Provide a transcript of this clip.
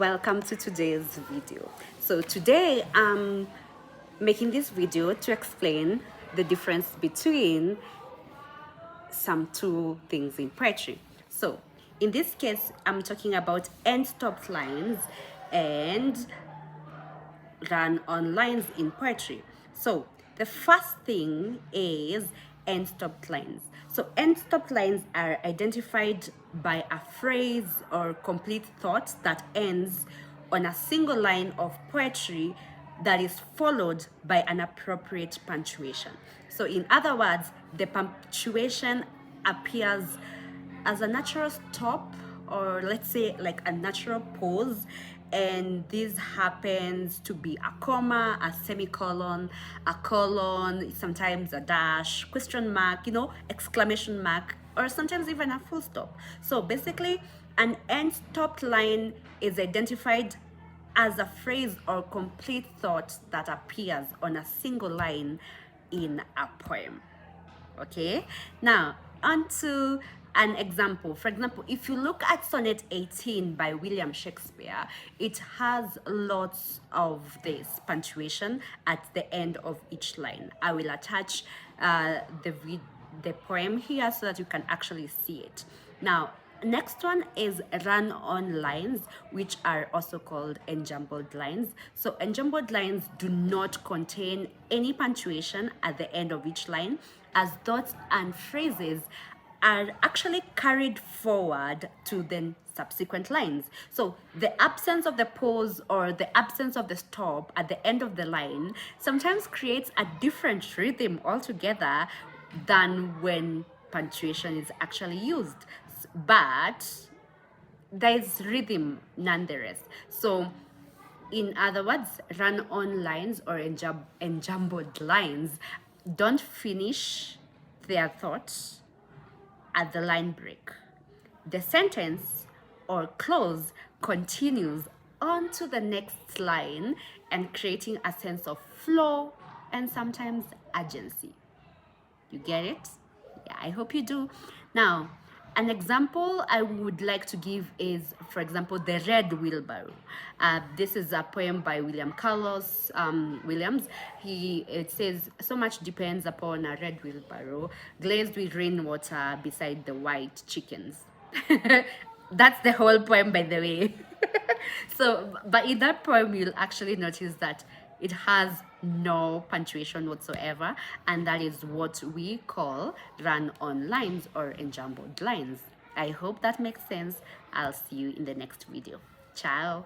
Welcome to today's video. So today I'm making this video to explain the difference between some two things in poetry. So in this case, I'm talking about end-stopped lines and run-on lines in poetry. So the first thing is end-stopped lines. So end-stopped lines are identified by a phrase or complete thought that ends on a single line of poetry that is followed by an appropriate punctuation. So in other words, the punctuation appears as a natural stop, or let's say like a natural pause, and this happens to be a comma, a semicolon, a colon, sometimes a dash, question mark, exclamation mark, or sometimes even a full stop. So basically an end stopped line is identified as a phrase or complete thought that appears on a single line in a poem. Okay, now on to an example. For example, if you look at sonnet 18 by William Shakespeare, it has lots of this punctuation at the end of each line. I will attach the poem here so that you can actually see it. Now next one is run-on lines, which are also called enjambled lines. So enjambled lines do not contain any punctuation at the end of each line, as thoughts and phrases are actually carried forward to the subsequent lines. So the absence of the pause or the absence of the stop at the end of the line sometimes creates a different rhythm altogether than when punctuation is actually used, but there's rhythm nonetheless. So in other words, run-on lines or enjambled lines don't finish their thoughts at the line break. The sentence or clause continues on to the next line and creating a sense of flow and sometimes urgency. You get it? Yeah, I hope you do. Now, an example I would like to give is, for example, The Red Wheelbarrow. This is a poem by William Carlos Williams. It says, so much depends upon a red wheelbarrow, glazed with rainwater beside the white chickens. That's the whole poem, by the way. So, but in that poem, you'll actually notice that it has no punctuation whatsoever, and that is what we call run-on lines or enjambled lines. I hope that makes sense. I'll see you in the next video. Ciao.